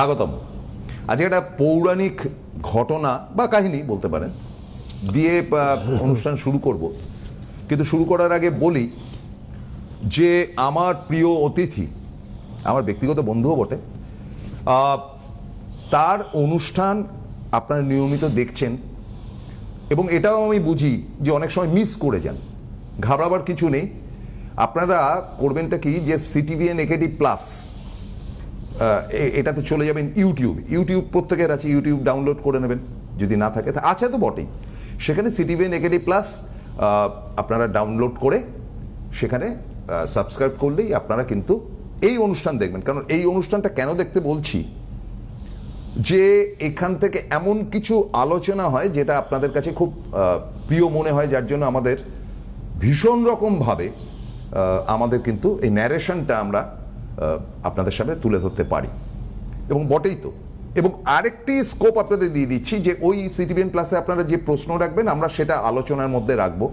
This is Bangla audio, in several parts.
স্বাগতম। আজকে একটা পৌরাণিক ঘটনা বা কাহিনী বলতে পারেন দিয়ে অনুষ্ঠান শুরু করব, কিন্তু শুরু করার আগে বলি যে আমার প্রিয় অতিথি, আমার ব্যক্তিগত বন্ধুও বটে, তার অনুষ্ঠান আপনারা নিয়মিত দেখছেন এবং এটাও আমি বুঝি যে অনেক সময় মিস করে যান। ঘাবড়াবার কিছু নেই, আপনারা করবেনটা কি যে সিটিভিএন একেডি প্লাস এটাতে চলে যাবেন। ইউটিউব প্রত্যেকের আছে, ইউটিউব ডাউনলোড করে নেবেন, যদি না থাকে আছে তো বটেই। সেখানে সিটিভিএন একেডি প্লাস আপনারা ডাউনলোড করে সেখানে সাবস্ক্রাইব করলেই আপনারা কিন্তু এই অনুষ্ঠান দেখবেন। কারণ এই অনুষ্ঠানটা কেন দেখতে বলছি, যে এখান থেকে এমন কিছু আলোচনা হয় যেটা আপনাদের কাছে খুব প্রিয় মনে হয়, যার জন্য আমাদের ভীষণ রকমভাবে আমাদের কিন্তু এই ন্যারেশনটা আমরা আপনাদের সামনে তুলে ধরতে পারি, এবং বটেই তো। এবং আরেকটি স্কোপ আপনাদের দিয়ে দিচ্ছি যে ওই সিটিভিএন প্লাসে আপনারা যে প্রশ্ন রাখবেন আমরা সেটা আলোচনার মধ্যে রাখবো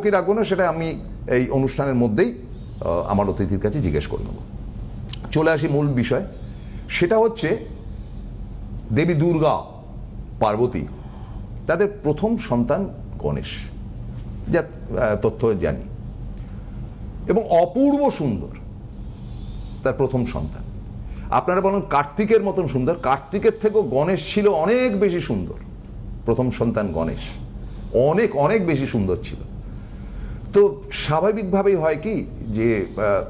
কি রাখবো না সেটা আমি এই অনুষ্ঠানের মধ্যেই আমার অতিথির কাছে জিজ্ঞেস করে নেব। চলে আসি মূল বিষয়, সেটা হচ্ছে দেবী দুর্গা, পার্বতী, তাদের প্রথম সন্তান গণেশ, যা তথ্য জানি, এবং অপূর্ব সুন্দর তার প্রথম সন্তান। আপনারা বলেন কার্তিকের মতন সুন্দর, কার্তিকের থেকেও গণেশ ছিল অনেক বেশি সুন্দর। প্রথম সন্তান গণেশ অনেক অনেক বেশি সুন্দর ছিল। তো স্বাভাবিকভাবেই হয় কি যে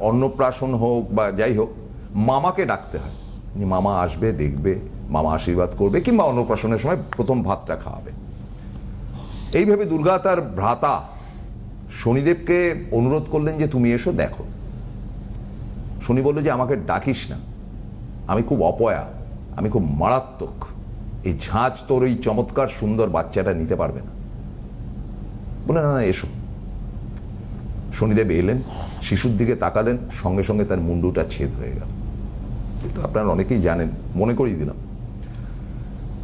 অন্নপ্রাশন হোক বা যাই হোক, মামাকে ডাকতে হয়, যে মামা আসবে, দেখবে, মামা আশীর্বাদ করবে, কিংবা অন্নপ্রাশনের সময় প্রথম ভাতটা খাওয়াবে। এইভাবে দুর্গা তার ভ্রাতা শনিদেবকে অনুরোধ করলেন যে তুমি এসো দেখো। শনি বলল যে আমাকে ডাকিস না, আমি খুব অপয়া, আমি খুব মারাত্মক, এই ঝাঁজ তোর এই চমৎকার সুন্দর বাচ্চাটা নিতে পারবে না। বলে না না এসো। শনিদেব এলেন, শিশুর দিকে তাকালেন, সঙ্গে সঙ্গে তার মুন্ডুটা ছেদ হয়ে গেল। তো আপনারা অনেকেই জানেন, মনে করিয়ে দিলাম।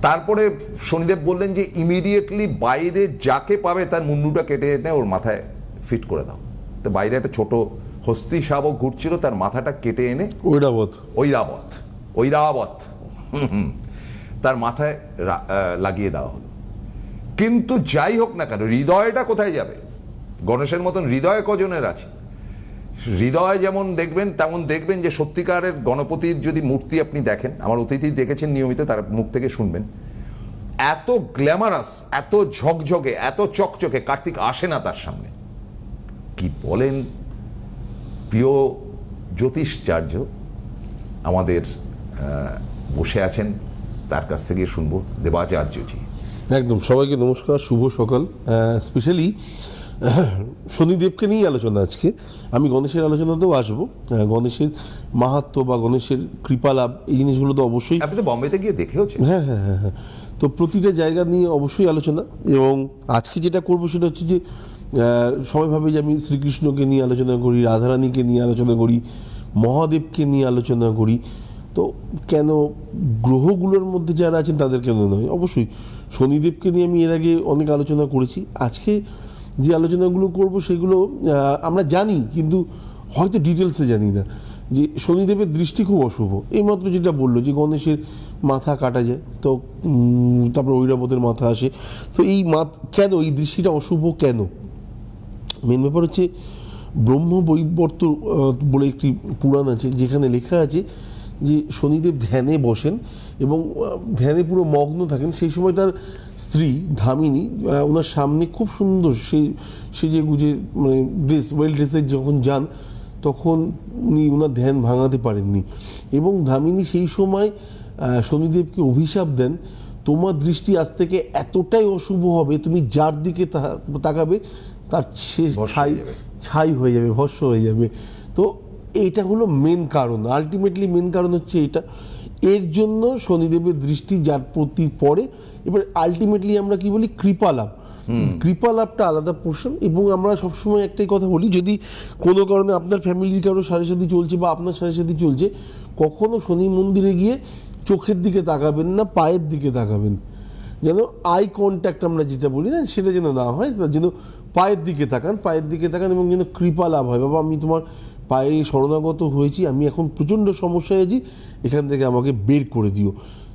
তারপরে শনিদেব বললেন যে ইমিডিয়েটলি বাইরে যাকে পাবে তার মুন্ডুটা কেটে এনে ওর মাথায় ফিট করে দাও। তো বাইরে একটা ছোট হস্তি শাবক ঘুরছিল, তার মাথাটা কেটে এনে ঐরাবত তার মাথায় লাগিয়ে দেওয়া হলো। কিন্তু যাই হোক না কেন, হৃদয়টা কোথায় যাবে? গণেশের মতন হৃদয় কজনের আছে? হৃদয় যেমন দেখবেন তেমন দেখবেন যে সত্যিকারের গণপতির যদি মূর্তি আপনি দেখেন, আমার অতিথি দেখেছেন নিয়মিত, তার মুখ থেকে শুনবেন, এত গ্ল্যামারাস, এত ঝকঝকে, এত চকচকে কার্তিক আসে না তার সামনে। কি বলেন প্রিয় জ্যোতিষাচার্য আমাদের বসে আছেন, তার কাছ থেকে শুনবো। দেবাচার্যজি। একদম, সবাইকে নমস্কার, শুভ সকাল। স্পেশালি শনিদেবকে নিয়েই আলোচনা আজকে। আমি গণেশের আলোচনাতেও আসবো। গণেশের মাহাত্ম্য বা গণেশের কৃপালাভ, এই জিনিসগুলো তো অবশ্যই। আপনি তো বম্বেতে গিয়ে দেখেওছেন। হ্যাঁ হ্যাঁ হ্যাঁ হ্যাঁ তো প্রতিটা জায়গা নিয়ে অবশ্যই আলোচনা। এবং আজকে যেটা করবো সেটা হচ্ছে যে সবাই ভাবে যে আমি শ্রীকৃষ্ণকে নিয়ে আলোচনা করি, রাধারানীকে নিয়ে আলোচনা করি, মহাদেবকে নিয়ে আলোচনা করি। তো কেন গ্রহগুলোর মধ্যে যারা আছেন তাদের কেন নয়? অবশ্যই শনিদেবকে নিয়ে আমি এর আগে অনেক আলোচনা করেছি। আজকে যে আলোচনাগুলো করব সেগুলো আমরা জানি, কিন্তু হয়তো ডিটেলসে জানি না যে শনিদেবের দৃষ্টি খুব অশুভ। এইমাত্র যেটা বললো যে গণেশের মাথা কাটা যায়, তো তারপর ঐরাবতের মাথা আসে। তো এই কেন এই দৃষ্টিটা অশুভ কেন? মেন ব্যাপার হচ্ছে ব্রহ্মবৈবর্ত বলে একটি পুরাণ আছে, যেখানে লেখা আছে যে শনিদেব ধ্যানে বসেন এবং ধ্যানে পুরো মগ্ন থাকেন। সেই সময় তার স্ত্রী ধামিনী ওনার সামনে খুব সুন্দর সেজে গুজে, মানে ওয়েল ড্রেসে যখন যান, তখন উনি ওনার ধ্যান ভাঙাতে পারেননি। এবং ধামিনী সেই সময় শনিদেবকে অভিশাপ দেন, তোমার দৃষ্টি আজ থেকে এতটাই অশুভ হবে, তুমি যার দিকে তাকাবে তার ছাই হয়ে যাবে, ভস্ম হয়ে যাবে। তো এইটা হলো মেন কারণ, আলটিমেটলি মেন কারণ হচ্ছে এটা। এর জন্য শনিদেবের দৃষ্টি যার প্রতি পড়ে। এবার আলটিমেটলি আমরা কি বলি, কৃপালাভ। কৃপালাভটা আলাদা পোর্শন। এবং আমরা সবসময় একটাই কথা বলি, যদি কোনো কারণে আপনার ফ্যামিলির কারো সাথে চলছে বা আপনার সাথে চলছে, কখনো শনি মন্দিরে গিয়ে চোখের দিকে তাকাবেন না, পায়ের দিকে তাকাবেন। যেন আই কন্ট্যাক্ট আমরা যেটা বলি না, সেটা যেন না হয়, যেন পায়ের দিকে তাকান এবং যেন কৃপা লাভ হয়। বাবা আমি তোমার পায়ে শরণাগত হয়েছি, আমি এখন প্রচণ্ড সমস্যায় আছি, এখান থেকে আমাকে বের করে দিও।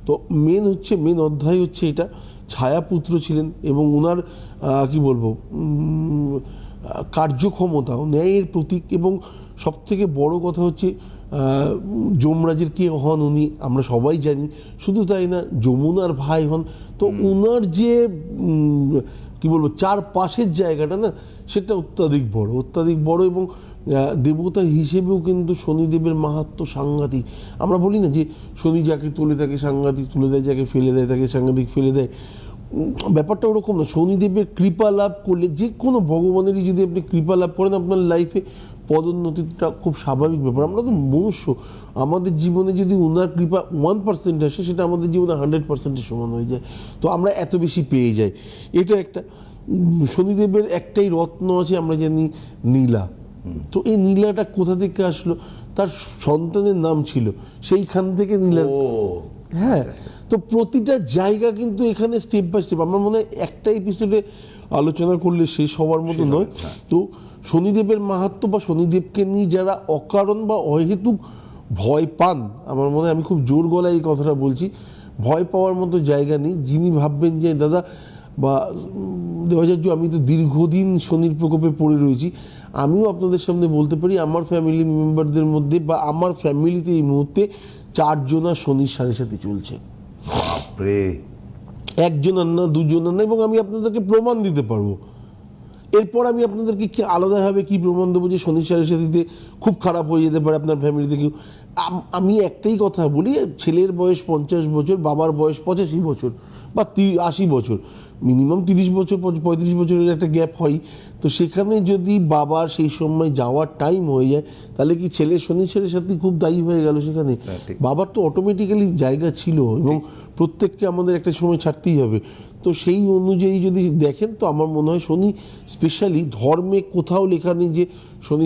তো মেন অধ্যায় হচ্ছে এটা। ছায়াপুত্র ছিলেন এবং ওনার কি বলবো কার্যক্ষমতা, ন্যায়ের প্রতীক, এবং সবথেকে বড় কথা হচ্ছে যমরাজের কে হন উনি আমরা সবাই জানি। শুধু তাই না, যমুনার ভাই হন। তো ওনার যে কি বলবো চারপাশের জায়গাটা না, সেটা অত্যাধিক বড় এবং দেবতা হিসেবেও কিন্তু শনিদেবের মাহাত্ম্য সাংঘাতিক। আমরা বলি না যে শনি যাকে তুলে তাকে সাংঘাতিক তুলে দেয়, যাকে ফেলে দেয় তাকে সাংঘাতিক ফেলে দেয়। ব্যাপারটা ওরকম না। শনিদেবের কৃপা লাভ করলে, যে কোনো ভগবানেরই যদি আপনি কৃপা লাভ করেন, আপনার লাইফে পদোন্নতিটা খুব স্বাভাবিক ব্যাপার। আমরা তো মনুষ্য, আমাদের জীবনে যদি ওনার কৃপা 1% আসে, সেটা আমাদের জীবনে 100%-এর সমান হয়ে যায়। তো আমরা এত বেশি পেয়ে যাই। এটা একটা শনিদেবের একটাই রত্ন আছে, আমরা জানি নীলা। তো এই নীলাটা কোথা থেকে আসলো? তার সন্তানের নাম ছিল, সেইখান থেকে নীলা। হ্যাঁ, তো প্রতিটা জায়গা কিন্তু এখানে স্টেপ বাই স্টেপ, আমার মনে হয় একটা এপিসোডে আলোচনা করলে শেষ হওয়ার মতো নয়। তো শনিদেবের মাহাত্ম্য বা শনিদেবকে নিয়ে যারা অকারণ বা অহেতুক ভয় পান, আমার মনে হয়, আমি খুব জোর গলায় এই কথাটা বলছি, ভয় পাওয়ার মতো জায়গা নেই। যিনি ভাববেন যে দাদা বা দেবাচার্য আমি তো দীর্ঘদিন শনির প্রকোপে পড়ে রয়েছি, আমিও আপনাদের সামনে বলতে পারি আমার ফ্যামিলি মেম্বারদের মধ্যে বা আমার ফ্যামিলিতে এই মুহূর্তে 4 জনা শনির সাথে চলছে। একজনের না, দুজনের না, এবং আমি আপনাদেরকে প্রমাণ দিতে পারবো। এরপর আমি আপনাদেরকে কি আলাদাভাবে কি প্রমাণ দেবো যে শনির সাথে খুব খারাপ হয়ে যেতে পারে আপনার ফ্যামিলিতে কেউ। আমি একটাই কথা বলি, ছেলের বয়স 50 বছর, বাবার বয়স 85 বছর বা 80 বছর, মিনিমাম 30 বছর 35 বছরের একটা গ্যাপ হয়। তো সেখানে যদি বাবার সেই সময় যাওয়ার টাইম হয়ে যায়, তাহলে কি ছেলে শনির সাথে খুব দায়ী হয়ে গেল সেখানে? বাবার তো অটোমেটিক্যালি জায়গা ছিল, এবং প্রত্যেককে আমাদের একটা সময় ছাড়তেই হবে। তো সেই অনুযায়ী যদি দেখেন, তো আমার মনে হয় শনি স্পেশালি ধর্মে কোথাও লেখা নেই যে শনি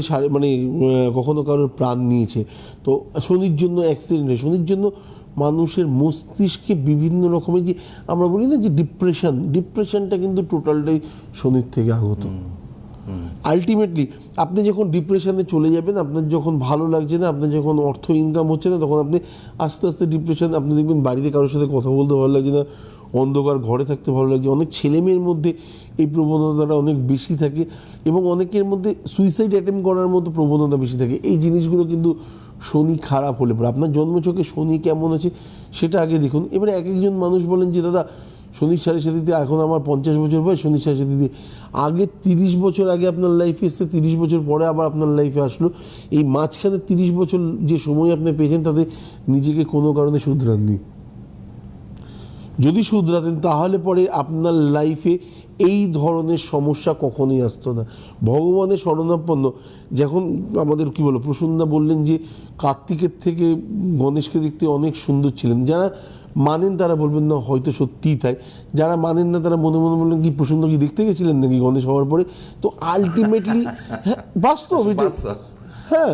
কখনো কারোর প্রাণ নিয়েছে। তো শনির জন্য অ্যাক্সিডেন্ট হয়, শনির জন্য মানুষের মস্তিষ্কে বিভিন্ন রকমের যে আমরা বলি না যে ডিপ্রেশনটা কিন্তু টোটালটাই শনির থেকে আগত। আলটিমেটলি আপনি যখন ডিপ্রেশনে চলে যাবেন, আপনার যখন ভালো লাগছে না, আপনার যখন অর্থ ইনকাম হচ্ছে না, তখন আপনি আস্তে আস্তে ডিপ্রেশন, আপনি দেখবেন বাড়িতে কারোর সাথে কথা বলতে ভালো লাগছে না, অন্ধকার ঘরে থাকতে ভালো লাগছে। অনেক ছেলেমেয়ের মধ্যে এই প্রবণতাটা অনেক বেশি থাকে, এবং অনেকের মধ্যে সুইসাইড অ্যাটেম্প করার মতো প্রবণতা বেশি থাকে। এই জিনিসগুলো কিন্তু শনি খারাপ হলে পরে, আপনার জন্মছকে শনি কেমন আছে সেটা আগে দেখুন। এবারে এক একজন মানুষ বলেন যে দাদা শনির সাথে এখন আমার 50 বছর বয়স, শনির সাথে আগে 30 বছর আগে আপনার লাইফে এসছে, 30 বছর পরে আবার আপনার লাইফে আসলো। এই মাঝখানে 30 বছর যে সময় আপনি পেয়েছেন, তাতে নিজেকে কোনো কারণে শুধরাননি। যদি শুধরাতেন, তাহলে পরে আপনার লাইফে এই ধরনের সমস্যা কখনোই আসতো না। ভগবানের শরণাপন্ন, যখন আমাদের কি বলো প্রসন্নদা বললেন যে কার্তিকের থেকে গণেশকে দেখতে অনেক সুন্দর ছিলেন। যারা মানেন তারা বলবেন না হয়তো সত্যিই তাই, যারা মানেন না তারা মনে মনে বললেন কি প্রসন্ন কি দেখতে গেছিলেন নাকি গণেশ হওয়ার পরে? তো আলটিমেটলি বাস্তব এটা। হ্যাঁ,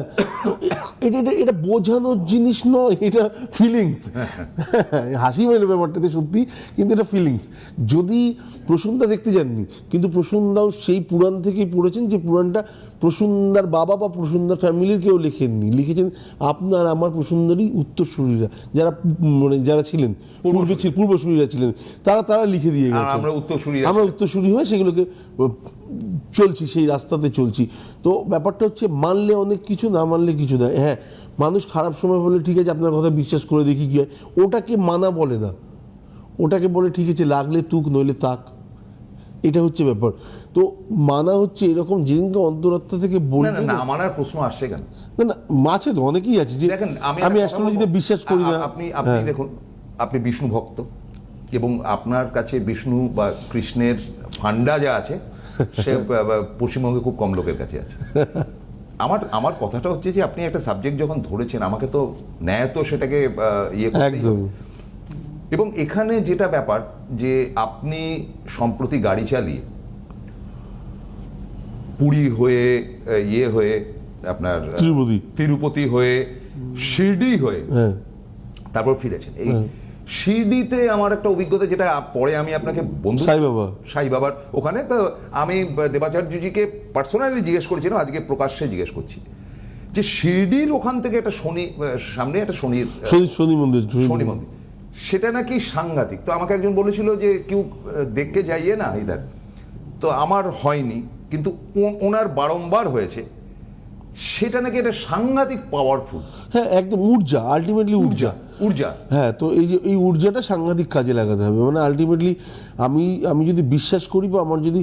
এটা বোঝানোর জিনিস নয়, এটা ফিলিংস। হাসি পেলো ব্যাপারটাতে সত্যি, কিন্তু এটা ফিলিংস। যদি প্রসূনদা দেখতে যাননি, কিন্তু প্রসূনদাও সেই পুরাণ থেকেই পড়েছেন, যে পুরাণটা প্রসূনদার বাবা বা প্রসূনদার ফ্যামিলির কেউ লেখেননি, লিখেছেন আপনার আমার প্রসূনদারই উত্তরসূরিরা, যারা ছিলেন পূর্বসূরিরা ছিলেন, তারা লিখে দিয়ে গেছেন। আমরা উত্তরসূরি হয়ে সেগুলোকে চলছি, সেই রাস্তাতে চলছি। তো ব্যাপারটা হচ্ছে মানলে অনেক কিছু, না মানলে কিছু না। হ্যাঁ, মানুষ খারাপ সময় বলে ঠিক আছে আপনার কথা বিশ্বাস করে দেখি কি হয়, ওটাকে মানা বলে না, ওটাকে বলে ঠিক আছে লাগলে তুক নইলে তাক। এটা হচ্ছে ব্যাপার। তো মানা হচ্ছে এরকম যেদিনকে অন্তরাত্মা থেকে বলবে না, মানার প্রশ্ন আসছে কেন? না আছে তো অনেকেই আছে যে আমি অ্যাস্ট্রোলজিতে বিশ্বাস করি না। আপনি দেখুন, আপনি বিষ্ণু ভক্ত, এবং আপনার কাছে বিষ্ণু বা কৃষ্ণের ফান্ডা যা আছে সে পশ্চিমবঙ্গে খুব কম লোকের কাছে আছে। আমার কথাটা হচ্ছে যে আপনি একটা সাবজেক্ট যখন ধরেছেন, আমাকে তো ন্যায় তো সেটাকে ইয়ে করতে হবে। এবং এখানে যেটা ব্যাপার যে আপনি সম্প্রতি গাড়ি চালিয়ে পুরী হয়ে আপনার তিরুপতি হয়ে শিরডি হয়ে তারপর ফিরেছেন। এই শিরডিতে আমার একটা অভিজ্ঞতা, যেটা পরে আমি আপনাকে সাই বাবার ওখানে, তো আমি দেবাচার্যজিকে পার্সোনালি জিজ্ঞেস করেছিলাম, আজকে প্রকাশ্যে জিজ্ঞেস করছি। যে শিরডির ওখান থেকে একটা সামনে একটা শনির শনি মন্দির শনি মন্দির, সেটা নাকি সাংঘাতিক। তো আমাকে একজন বলেছিল যে কেউ দেখতে যাইয়ে না ইধার, তো আমার হয়নি, কিন্তু ওনার বারংবার হয়েছে। সেটা নাকি একটা সাংঘাতিক পাওয়ারফুল। হ্যাঁ, একদম ঊর্জা, আলটিমেটলি ঊর্জা। হ্যাঁ, তো এই ঊর্জাটা সাংঘাতিক কাজে লাগাতে হবে। মানে আলটিমেটলি আমি যদি বিশ্বাস করি, বা আমার যদি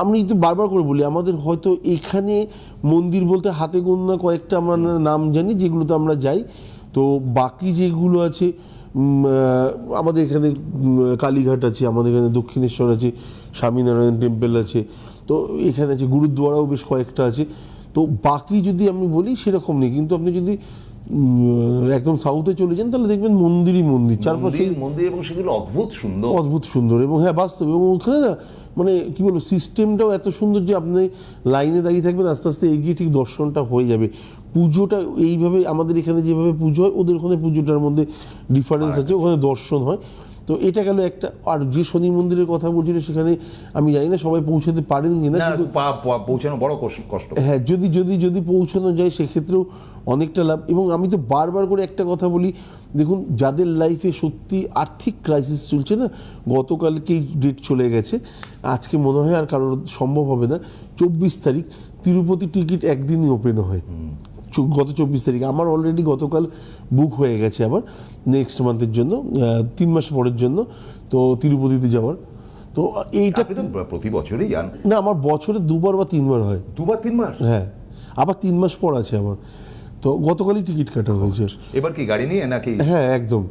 আমি তো বারবার করে বলি, আমাদের হয়তো এখানে মন্দির বলতে হাতে গোনা কয়েকটা আমরা নাম জানি যেগুলোতে আমরা যাই। তো বাকি যেগুলো আছে, আমাদের এখানে কালীঘাট আছে, আমাদের এখানে দক্ষিণেশ্বর আছে, স্বামীনারায়ণ টেম্পল আছে, তো এখানে আছে গুরুদ্বারাও বেশ কয়েকটা আছে। তো বাকি যদি আমি বলি সেরকম নেই, কিন্তু আপনি যদি একদম সাউথে চলে যান তাহলে দেখবেন মন্দিরই মন্দির, চারপাশে মন্দির, এবং সেগুলো অদ্ভুত সুন্দর এবং হ্যাঁ বাস্তব। এবং ওখানে না মানে কি বলবো, সিস্টেমটাও এত সুন্দর যে আপনি লাইনে দাঁড়িয়ে থাকবেন, আস্তে আস্তে এগিয়ে ঠিক দর্শনটা হয়ে যাবে। পুজোটা এইভাবে আমাদের এখানে যেভাবে পুজো হয়, ওদের ওখানে পুজোটার মধ্যে ডিফারেন্স আছে, ওখানে দর্শন হয়। তো এটা গেল একটা। আর যে শনি মন্দিরের কথা বলছিল, সেখানে আমি জানি না সবাই পৌঁছাতে পারেন কিনা, কিন্তু পৌঁছানো বড় কষ্ট। হ্যাঁ, যদি পৌঁছানো যায় সেক্ষেত্রেও অনেকটা লাভ। এবং আমি তো বারবার করে একটা কথা বলি, দেখুন যাদের লাইফে সত্যি আর্থিক ক্রাইসিস চলছে না, গতকালকেই ডেট চলে গেছে, আজকে মনে হয় আর কারোর সম্ভব হবে না, 24 তারিখ তিরুপতি টিকিট একদিনই ওপেন হয়। গত 24 তারিখ আমার অলরেডি গতকাল বুক হয়ে গেছে আবার নেক্সট মান্থের জন্য, 3 মাস পরের জন্য, তো তিরুপতিতে যাওয়ার। তো এইটা প্রতি বছরই যান না, আমার বছরে 2বার বা 3বার হয়। 2-3 বার? হ্যাঁ, আবার 3 মাস পর আছে আমার। তো গতকালই টিকিট কাটা হয়েছে। এবার কি গাড়ি নিয়ে নাকি? হ্যাঁ, একদম।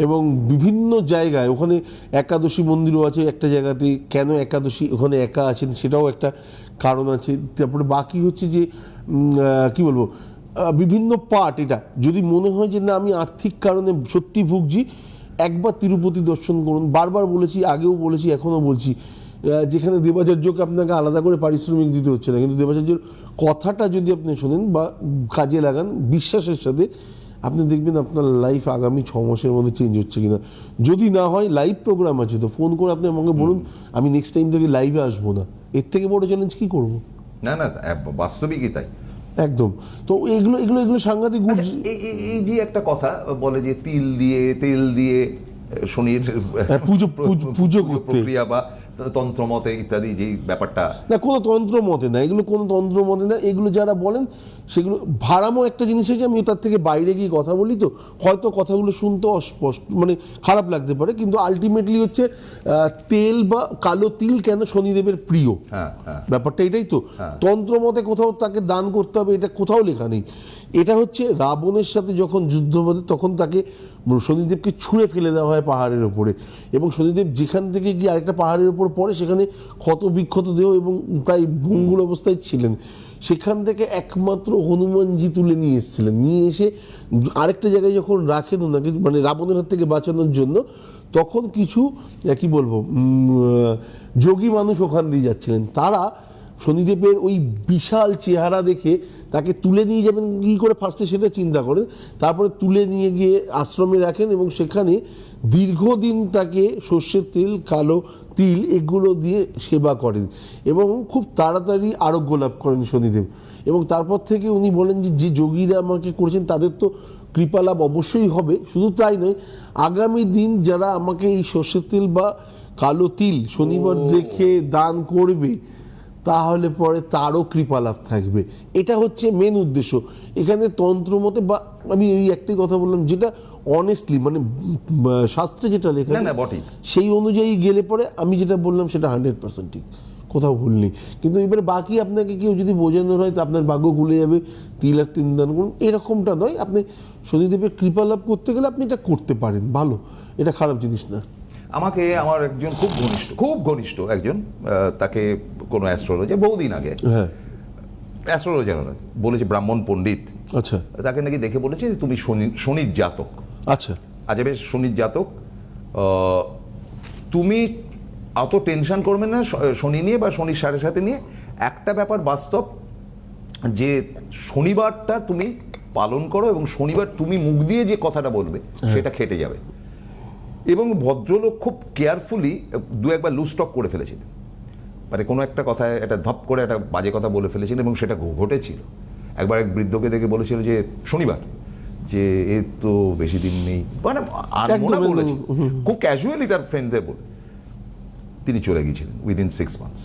এবং বিভিন্ন জায়গায়, ওখানে একাদশী মন্দিরও আছে একটা জায়গাতে। কেন একাদশী ওখানে একা আছেন সেটাও একটা কারণ আছে। তারপরে বাকি হচ্ছে যে কি বলবো, বিভিন্ন পার্ট। এটা যদি মনে হয় যে না আমি আর্থিক কারণে সত্যি ভুগছি, একবার তিরুপতি দর্শন করুন। বারবার বলেছি, আগেও বলেছি, এখনও বলছি, যেখানে দেবাচার্যকে আপনাকে আলাদা করে পারিশ্রমিক দিতে হচ্ছে না, কিন্তু দেবাচার্যের কথাটা যদি আপনি শোনেন বা কাজে লাগান বিশ্বাসের সাথে, আপনি দেখবেন আপনার লাইফ আগামী 6 মাসের মধ্যে চেঞ্জ হচ্ছে কিনা। যদি না হয়, লাইভ প্রোগ্রাম আছে, তো ফোন করে আপনি আমাকে বলুন, আমি নেক্সট টাইম থেকে লাইভে আসবো না। এর থেকে বড় চ্যালেঞ্জ কী করবো? না, বাস্তবিকই তাই। একদম। তো এগুলো সাংঘাতিক। এই যে একটা কথা বলে যে তেল দিয়ে শনির পুজো প্রক্রিয়া বা তন্ত্রমতে ইত্যাদি, যে ব্যাপারটা না, কোনো তন্ত্রমতে না, এগুলো কোনো তন্ত্রমতে না। এগুলো যারা বলেন সেগুলো ভাড়ামো একটা জিনিস হয়েছে। আমি তার থেকে বাইরে গিয়ে কথা বলি, তো হয়তো কথাগুলো শুনতে অস্পষ্ট, মানে খারাপ লাগতে পারে, কিন্তু আলটিমেটলি হচ্ছে তেল বা কালো তিল কেন শনিদেবের প্রিয়, ব্যাপারটা এটাই তো। তন্ত্রমতে কোথাও তাকে দান করতে হবে এটা কোথাও লেখা নেই। এটা হচ্ছে রাবণের সাথে যখন যুদ্ধ বাঁধে, তখন তাকে শনিদেবকে ছুঁড়ে ফেলে দেওয়া হয় পাহাড়ের ওপরে, এবং শনিদেব যেখান থেকে গিয়ে আরেকটা পাহাড়ের ওপর পড়ে, সেখানে ক্ষত বিক্ষত দেহ এবং প্রায় ভঙ্গুর অবস্থায় ছিলেন। সেখান থেকে একমাত্র হনুমানজি তুলে নিয়ে এসেছিলেন, নিয়ে এসে আরেকটা জায়গায় যখন রাখেন ওনাকে, মানে রাবণের হাত থেকে বাঁচানোর জন্য, তখন কিছু কি বলবো যোগী মানুষ ওখান দিয়ে যাচ্ছিলেন। তারা শনিদেবের ওই বিশাল চেহারা দেখে তাকে তুলে নিয়ে যাবেন কী করে, ফার্স্টে সেটা চিন্তা করেন, তারপরে তুলে নিয়ে গিয়ে আশ্রমে রাখেন, এবং সেখানে দীর্ঘদিন তাকে সর্ষের তেল, কালো তিল এগুলো দিয়ে সেবা করেন, এবং খুব তাড়াতাড়ি আরোগ্য লাভ করেন শনিদেব। এবং তারপর থেকে উনি বলেন যে যোগীরা আমাকে করেছেন তাদের তো কৃপা লাভ অবশ্যই হবে। শুধু তাই নয়, আগামী দিন যারা আমাকে এই সর্ষের তেল বা কালো তিল শনিবার দেখে দান করবে, তাহলে পরে তারও কৃপা লাভ থাকবে। এটা হচ্ছে মেন উদ্দেশ্য এখানে তন্ত্রমতে। বা আমি এই একটাই কথা বললাম, যেটা অনেস্টলি মানে শাস্ত্রে যেটা লেখা সেই অনুযায়ী গেলে পরে আমি যেটা বললাম সেটা 100% ঠিক, কোথাও ভুল নেই। কিন্তু এবারে বাকি আপনাকে কেউ যদি বোঝানোর হয়, তো আপনার ভাগ্য খুলে যাবে, তিল আর 3 দান করুন, এরকমটা নয়। আপনি শনিদেবের কৃপা লাভ করতে গেলে আপনি এটা করতে পারেন, ভালো, এটা খারাপ জিনিস না। আমাকে আমার একজন খুব ঘনিষ্ঠ একজন, তাকে কোনো অ্যাস্ট্রোলজার বহুদিন আগে, অ্যাস্ট্রোলজার বলেছে, ব্রাহ্মণ পণ্ডিত, আচ্ছা, তাকে নাকি দেখে বলেছে যে তুমি শনির জাতক। আচ্ছা, বেশ শনির জাতক, তুমি অত টেনশন করবে না শনি নিয়ে বা শনির 7.5 নিয়ে। একটা ব্যাপার বাস্তব, যে শনিবারটা তুমি পালন করো, এবং শনিবার তুমি মুখ দিয়ে যে কথাটা বলবে সেটা খেটে যাবে। এবং ভদ্রলোক খুব কেয়ারফুলি 2-1বার লুজ টক করে ফেলেছিলেন, মানে কোনো একটা কথায় একটা ধপ করে একটা বাজে কথা বলে ফেলেছিলেন, এবং সেটা ঘটেছিল। একবার এক বৃদ্ধকে দেখে বলেছিল যে শনিবার, যে এ তো বেশি দিন নেই, মানে আনমনা বলেছে খুব ক্যাজুয়ালি তার ফ্রেন্ডদের বলে, তিনি চলে গিয়েছিলেন উইদিন 6 months।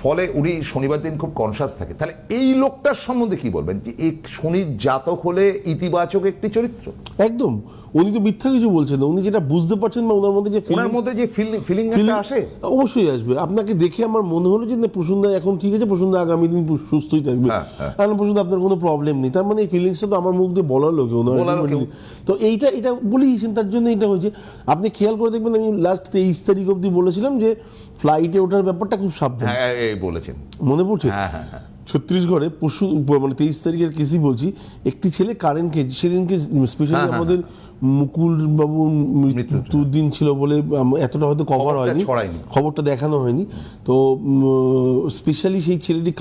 ফলে উনি শনিবার দিন খুব কনসাস থাকে। তাহলে এই লোকটার সম্বন্ধে কি বলবেন, যে এই শনির জাতক হলে ইতিবাচক একটি চরিত্র? একদম, উনি তো মিথ্যা কিছু বলছেন না, উনি যেটা বুঝতে পারছেন বা ওনার মধ্যে যে ওনার মধ্যে যে ফিলিং একটা আসে, অবশ্যই আসবে। আপনাকে দেখে আমার মনে হলো যে না, প্রসূনদা এখন ঠিক আছে, প্রসূনদা আগামী দিন সুস্থই থাকবে, কারণ প্রসূনদা আপনার কোনো প্রবলেম নেই। তার মানে এই ফিলিংসটা তো আমার মুখ দিয়ে বলার লোক ওনার, তো এটা বলেইছেন, তার জন্য এটা হয়েছে। আপনি খেয়াল করে দেখবেন, আমি লাস্ট 23 তারিখ অবধি বলেছিলাম যে ফ্লাইটে ওঠার ব্যাপারটা খুব সাবধান, বলেছেন, মনে পড়ছে? হ্যাঁ। ছত্তিশগড়ে পরশু, মানে 23 তারিখের কেসই বলছি, একটি ছেলে কারেন্ট খেয়ে, সেদিনকে স্পেশালি আমাদের মুকুল বাবু মৃত্যুর দিন ছিল বলে এতটা হয়তো কভার হয়নি, খবরটা দেখানো হয়নি। তো স্পেশালি সেই ছেলেটি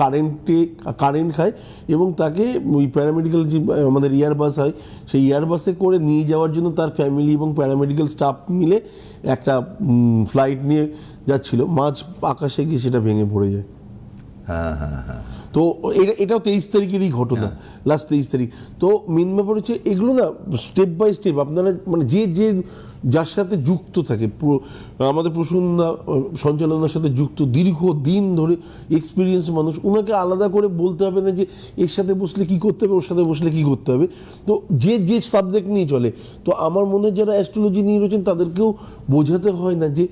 কারেন্ট খায় এবং তাকে ওই প্যারামেডিক্যাল যে আমাদের এয়ারবাস হয়, সেই এয়ারবাসে করে নিয়ে যাওয়ার জন্য তার ফ্যামিলি এবং প্যারামেডিক্যাল স্টাফ মিলে একটা ফ্লাইট নিয়ে যাচ্ছিল, মাঝ আকাশে গিয়ে সেটা ভেঙে পড়ে যায়। হ্যাঁ। তো এটাও 23 তারিখেরই ঘটনা, লাস্ট 23 তারিখ। তো মেন ব্যাপার হচ্ছে এগুলো না স্টেপ বাই স্টেপ আপনারা, মানে যে যার সাথে যুক্ত থাকে, আমাদের প্রসূনদা সঞ্চালনার সাথে যুক্ত দীর্ঘ দিন ধরে এক্সপিরিয়েন্স মানুষ, ওনাকে আলাদা করে বলতে হবে না যে এর সাথে বসলে কি করতে হবে, ওর সাথে বসলে কি করতে হবে। তো যে সাবজেক্ট নিয়ে চলে, তো আমার মনে হয় যারা অ্যাস্ট্রোলজি নিয়ে রয়েছেন তাদেরকেও বোঝাতে হয় না যে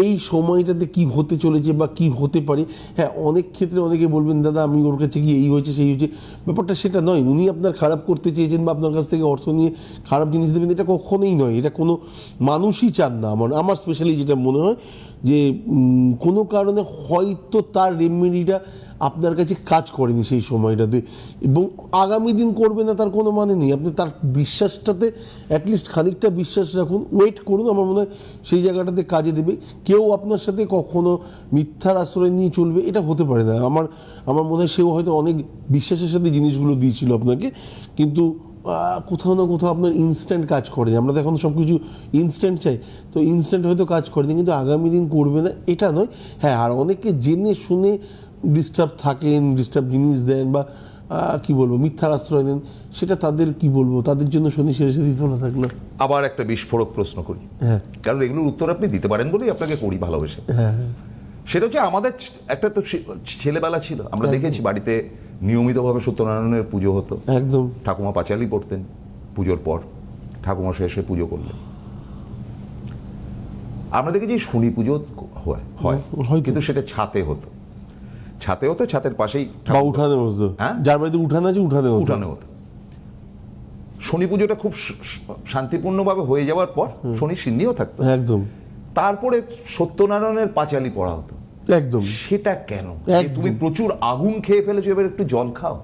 এই সময়টাতে কি হতে চলেছে বা কি হতে পারে। হ্যাঁ, অনেক ক্ষেত্রে অনেকে বলবেন দাদা আমি ওর কাছে গিয়ে এই হয়েছে সেই হয়েছে, ব্যাপারটা সেটা নয়। উনি আপনার খারাপ করতে চেয়েছেন বা আপনার কাছ থেকে অর্থ নিয়ে খারাপ জিনিস দেবেন, এটা কখনোই নয়, এটা কোনো মানুষই চান না। আমার স্পেশালি যেটা মনে হয় যে কোনো কারণে হয়তো তার রেমেডিটা আপনার কাছে কাজ করেনি সেই সময়টাতে, এবং আগামী দিন করবে না তার কোনো মানে নেই। আপনি তার বিশ্বাসটাতে অ্যাটলিস্ট খানিকটা বিশ্বাস রাখুন, ওয়েট করুন, আমার মনে হয় সেই জায়গাটাতে কাজে দেবে। কেউ আপনার সাথে কখনো মিথ্যার আশ্রয় নিয়ে চলবে এটা হতে পারে না। আমার মনে হয় সেও হয়তো অনেক বিশ্বাসের সাথে জিনিসগুলো দিয়েছিল আপনাকে, কিন্তু কোথাও না কোথাও আপনার ইনস্ট্যান্ট কাজ করেনি। আমরা তো এখন সব কিছু ইনস্ট্যান্ট চাই, তো ইনস্ট্যান্ট হয়তো কাজ করেনি, কিন্তু আগামী দিন করবে না এটা নয়। হ্যাঁ, আর অনেকে জেনে শুনে ডিস্টার্ব জিনিস দেন বা কি বলবো মিথ্যার আশ্রয় নেন, সেটা তাদের কি বলবো, তাদের জন্য শনি সেরে দিত না থাকলো। আবার একটা বিস্ফোরক প্রশ্ন করি, কারণ এগুলোর উত্তর আপনি দিতে পারেন বলেই আপনাকে করি ভালোবেসে। সেটা হচ্ছে আমাদের একটা তো ছেলেবেলা ছিল, আমরা দেখেছি বাড়িতে নিয়মিতভাবে সত্যনারায়ণের পুজো হতো, একদম ঠাকুমা পাঁচালি পড়তেন পুজোর পর, ঠাকুমা শেষে পুজো করলেন। আমরা দেখেছি শনি পুজো হয়, কিন্তু সেটা ছাতে হতো, ছাতের পাশেই উঠানে হতো, যার বাড়িতে উঠান আছে উঠানে হতো। শনি পুজোটা খুব শান্তিপূর্ণভাবে হয়ে যাওয়ার পর শনি সিন্নিও থাকতো, একদম। তারপরে সত্যনারায়ণের পাঁচালি পড়া হতো, একদম। সেটা কেন? তুমি প্রচুর আগুন খেয়ে ফেলেছো, এবার একটু জল খাও।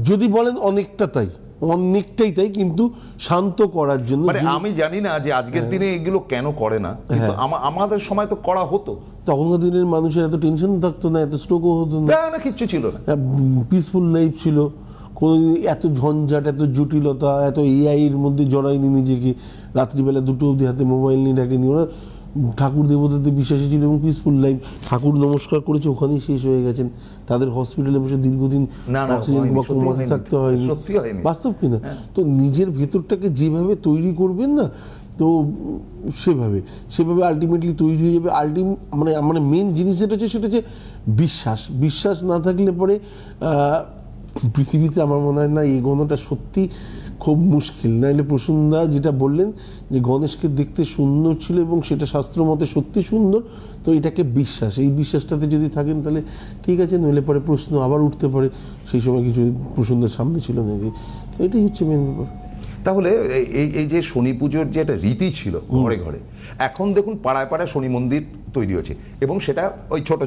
যদি বলেন অনেকটাই তাই, কিন্তু শান্ত করার জন্য। মানে আমি জানি না যে আজকের দিনে এগুলো কেন করে না, কিন্তু আমাদের সময় তো করা হতো। তখনকার দিনের মানুষের এত টেনশন থাকতো না, এত স্ট্রোকও হতো না, কিচ্ছু ছিল না, পিসফুল লাইফ ছিল। কোনো এত ঝঞ্ঝাট, এত জটিলতা, এত এআই এর মধ্যে জড়ায়নি নিজেকে। রাত্রিবেলা 2টো অবধি হাতে মোবাইল নিয়ে রাখেনি ওরা। ঠাকুর দেবতাতে বিশ্বাসী ছিল এবং পিসফুল লাইফ। ঠাকুর নমস্কার করেছে, ওখানেই শেষ হয়ে গেছেন। তাদের হসপিটালে বসে দীর্ঘদিন অক্সিজেন বা কোমাতে থাকতে হয়নি, বাস্তব কিনা। তো নিজের ভেতরটাকে যেভাবে তৈরি করবেন না, তো সেভাবে আলটিমেটলি তৈরি হয়ে যাবে। মানে মেন জিনিস যেটা হচ্ছে সেটা হচ্ছে বিশ্বাস না থাকলে পরে পৃথিবীতে আমার মনে হয় না এগোনোটা সত্যি খুব মুশকিল। নাইলে প্রসূনদা যেটা বললেন যে গণেশকে দেখতে সুন্দর ছিল এবং সেটা শাস্ত্র মতে সত্যি সুন্দর, তো এটাকে এই বিশ্বাসটাতে যদি থাকেন তাহলে ঠিক আছে, নইলে পরে প্রশ্ন আবার উঠতে পারে সেই সময় কিছু প্রসূনদার সামনে ছিল নাকি। তো এটাই হচ্ছে মেন ব্যাপার। তাহলে এই যে শনি পুজোর যে একটা রীতি ছিল ঘরে ঘরে, এখন দেখুন পাড়ায় পাড়ায় শনি মন্দির তৈরি হয়েছে, এবং সেটা ওই ছোট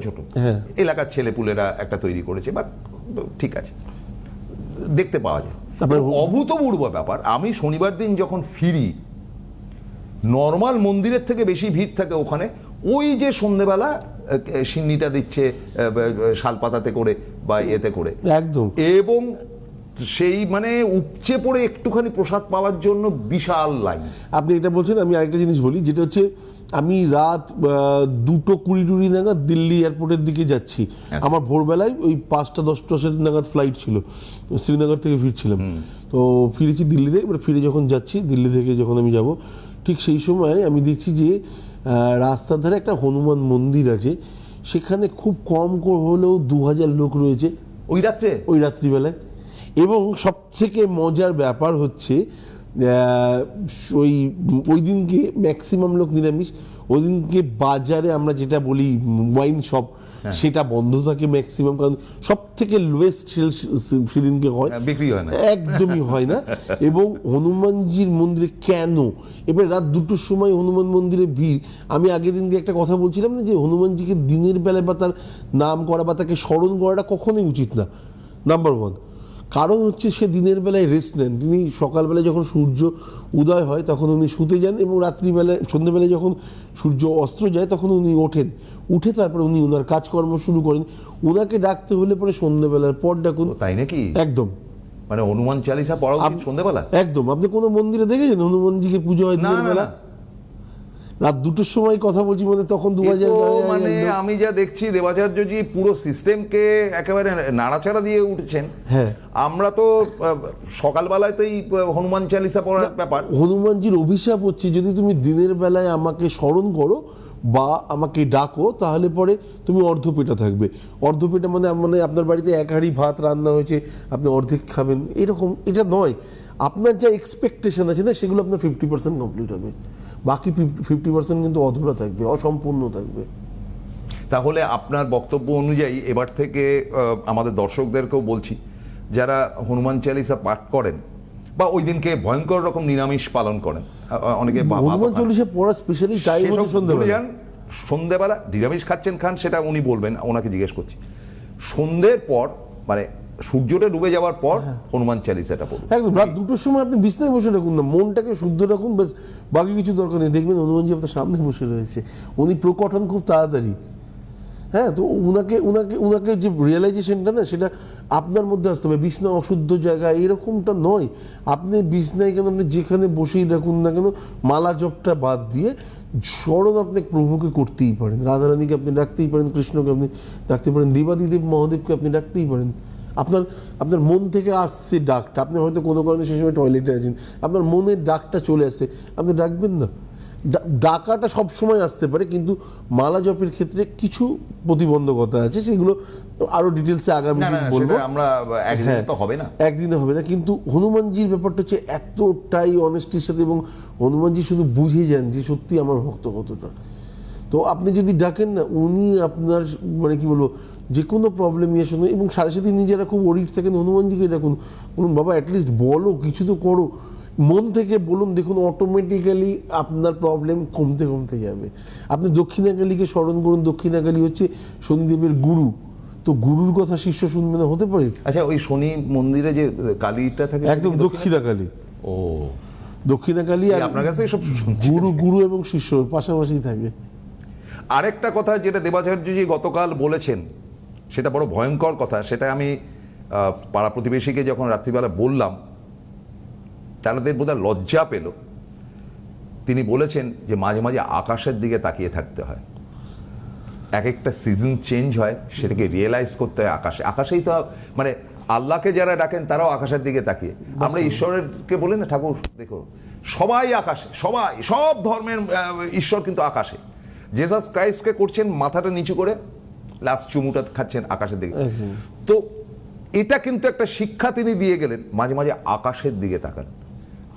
এলাকার ছেলেপুলেরা একটা তৈরি করেছে, বা ঠিক আছে, দেখতে পাওয়া যায়। অভূতপূর্ব ব্যাপার, আমি শনিবার দিন যখন ফিরি, নর্মাল মন্দিরের থেকে বেশি ভিড় থাকে ওখানে। ওই যে সন্ধ্যেবেলা সিন্নিটা দিচ্ছে শালপাতাতে করে বা এতে করে, একদম, এবং সেই মানে উপচে পড়ে একটুখানি প্রসাদ পাওয়ার জন্য বিশাল লাইন। আপনি এটা বলছেন, আমি আরেকটা জিনিস বলি, যেটা হচ্ছে আমি রাত 2:20 নাগাদ দিল্লি এয়ারপোর্টের দিকে যাচ্ছি। আমার ভোরবেলায় ওই 5টা-10টা নাগাদ ফ্লাইট ছিল, শ্রীনগর থেকে ফিরছিলাম। তো ফিরেছি দিল্লিতে। এবার ফিরে যখন যাচ্ছি, দিল্লি থেকে যখন আমি যাব, ঠিক সেই সময় আমি দেখছি যে রাস্তার ধারে একটা হনুমান মন্দির আছে, সেখানে খুব কম হলেও 2000 লোক রয়েছে ওই রাত্রিবেলায়। এবং সবথেকে মজার ব্যাপার হচ্ছে ওই দিনকে ম্যাক্সিমাম লোক নিরামিষ। ওই দিনকে বাজারে আমরা যেটা বলি ওয়াইন শপ, সেটা বন্ধ থাকে ম্যাক্সিমাম, কারণ সব থেকে লোয়েস্ট সেল সেদিনকে হয়, বিক্রি হয় না, একদমই হয় না। এবং হনুমানজির মন্দিরে কেন এবার রাত 2টোর সময় হনুমান মন্দিরে ভিড়? আমি আগের দিনকে একটা কথা বলছিলাম না, যে হনুমানজিকে দিনের বেলায় বা তার নাম করা বা তাকে স্মরণ করাটা কখনোই উচিত না, নাম্বার 1। কারণ হচ্ছে সে দিনের বেলায় রেস্ট নেন। তিনি সকালবেলায় যখন সূর্য উদয় হয় তখন উনি শুতে যান, এবং রাত্রিবেলায় সন্ধ্যেবেলায় যখন সূর্য অস্ত যায় তখন উনি ওঠেন। উঠে তারপরে উনি ওনার কাজকর্ম শুরু করেন। ওনাকে ডাকতে হলে পরে সন্ধ্যেবেলার পর ডাকুন। তাই নাকি? একদম। মানে হনুমান চালিসা পড়া উচিত সন্ধ্যেবেলা? একদম। আপনি কোনো মন্দিরে দেখেছেন হনুমানজিকে পুজো হয় দিনের বেলা? রাত 2টোর সময় কথা বলছি, মানে তখন 2000 মানে আমি যা দেখছি দেবাচার্যজি পুরো সিস্টেমকে একেবারে নাড়াচাড়া দিয়ে উঠছেন। হ্যাঁ, আমরা তো সকালবেলাতেই হনুমান চালিসা পড়ার ব্যাপার। হনুমানজির অভিশাপ হচ্ছে, যদি তুমি দিনের বেলায় আমাকে স্মরণ করো বা আমাকে ডাকো, তাহলে পরে তুমি অর্ধপেটা থাকবে। অর্ধপেটা মানে আপনার বাড়িতে 1 হাঁড়ি ভাত রান্না হয়েছে, আপনি অর্ধেক খাবেন, এরকম। এটা নয়, আপনার যা এক্সপেকটেশন আছে না, সেগুলো আপনার 50% কমপ্লিট হবে, বাকি 50% কিন্তু অধুরা থাকবে, অসম্পূর্ণ থাকবে। তাহলে আপনার বক্তব্য অনুযায়ী এবার থেকে আমাদের দর্শকদেরকেও বলছি, যারা হনুমান চালিসা পাঠ করেন বা ওই দিনকে ভয়ঙ্কর রকম নিরামিষ পালন করেন, অনেকে হনুমান চল্লিশা পড়া স্পেশালি টাইম হচ্ছে সন্ধ্যাবেলা। সন্ধ্যেবেলা নিরামিষ খাচ্ছেন, খান, সেটা উনি বলবেন, ওনাকে জিজ্ঞেস করছি। সন্ধ্যের পর মানে সূর্যটা ডুবে যাওয়ার পর হনুমান চালিসাটা পড়ুন। একদম। রাত 2টোর সময় আপনি বিছনায় বসে রাখুন না, মনটাকে শুদ্ধ রাখুন, বেশ, বাকি কিছু দরকার নেই। দেখবেন হনুমানজি আপনার সামনে বসে রয়েছে, উনি প্রকটন খুব তাড়াতাড়ি। হ্যাঁ, তো উনাকে যে রিয়েলাইজেশনটা না, সেটা আপনার মধ্যে আসতে হবে। বিছনা অশুদ্ধ জায়গা এরকমটা নয়। আপনি বিছনায় কেন, আপনি যেখানে বসেই রাখুন না কেন, মালা জপটা বাদ দিয়ে স্মরণ আপনি প্রভুকে করতেই পারেন। রাধারানীকে আপনি ডাকতেই পারেন, কৃষ্ণকে আপনি ডাকতে পারেন, দেবাদিদেব মহাদেবকে আপনি ডাকতেই পারেন। আপনার মন থেকে আসছে ডাকটা, আপনি হয়তো কোনো কারণে সেই সময় টয়লেটে আছেন, আপনার মনের ডাকটা চলে আসছে, আপনি ডাকবেন না। ডাকাটা সব সময় আসতে পারে, কিন্তু মালা জপের ক্ষেত্রে কিছু প্রতিবন্ধকতা আছে, সেগুলো আরো ডিটেলসে আগামী দিন বলবো। আমরা একদিনে তো হবে না, একদিনে হবে না। কিন্তু হনুমানজির ব্যাপারটা হচ্ছে এতটাই অনেস্টির সাথে, এবং হনুমানজি শুধু বুঝে যান যে সত্যি আমার ভক্ত কতটা। তো আপনি যদি ডাকেন না, উনি আপনার মানে কি বলবো, যে কোনো প্রবলেম নিয়ে শুনুন। এবং সাথে সাথে নিজেরা খুব ওরিড থাকেন, হনুমানজিকে ডাকুন, বলুন বাবা অ্যাটলিস্ট বলো, কিছু তো করো, মন থেকে বলুন। দেখুন অটোমেটিক্যালি আপনার প্রবলেম কমতে কমতে যাবে। আপনি দক্ষিণাকালীকে স্মরণ করুন। দক্ষিণাকালী হচ্ছে শনিদেবের গুরু, তো গুরুর কথা শিষ্য শুনবে না, হতে পারে? আচ্ছা, ওই শনি মন্দিরে যে কালীটা থাকে একদম দক্ষিণাকালী। ও, দক্ষিণাকালী আর আপনার কাছে সব গুরু এবং শিষ্য পাশাপাশি থাকে। আরেকটা কথা যেটা দেবাচার্যজি গতকাল বলেছেন, সেটা বড় ভয়ঙ্কর কথা। সেটা আমি পাড়া প্রতিবেশীকে যখন রাত্রিবেলা বললাম, তাদের বোধহয় লজ্জা পেল। তিনি বলেছেন যে মাঝে মাঝে আকাশের দিকে তাকিয়ে থাকতে হয়, এক একটা সিজন চেঞ্জ হয়, সেটাকে রিয়েলাইজ করতে হয়। আকাশেই তো মানে আল্লাহকে যারা ডাকেন তারাও আকাশের দিকে তাকিয়ে। আমরা ঈশ্বরকে বলি না, ঠাকুর দেখো সবাই আকাশে, সব ধর্মের ঈশ্বর কিন্তু আকাশে। জেসাস ক্রাইস্টকে করছেন মাথাটা নিচু করে, লাস্ট চুমুটা খাচ্ছেন আকাশের দিকে। তো এটা কিন্তু একটা শিক্ষা তিনি দিয়ে গেলেন, মাঝে মাঝে আকাশের দিকে তাকান,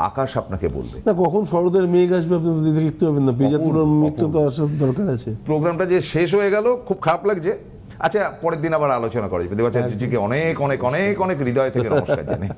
আকাশ আপনাকে বলবে। না, কখন শরতের মেঘ আসবে আপনি তো দেখতে পাবেন না, পেজাতুরার মেঘটা তো আসার দরকার আছে। প্রোগ্রামটা যে শেষ হয়ে গেল, খুব খারাপ লাগছে। আচ্ছা, পরের দিন আবার আলোচনা করা যাবে। দেবাচার্যজিকে অনেক অনেক অনেক অনেক হৃদয় থেকে নমস্কার জানাই।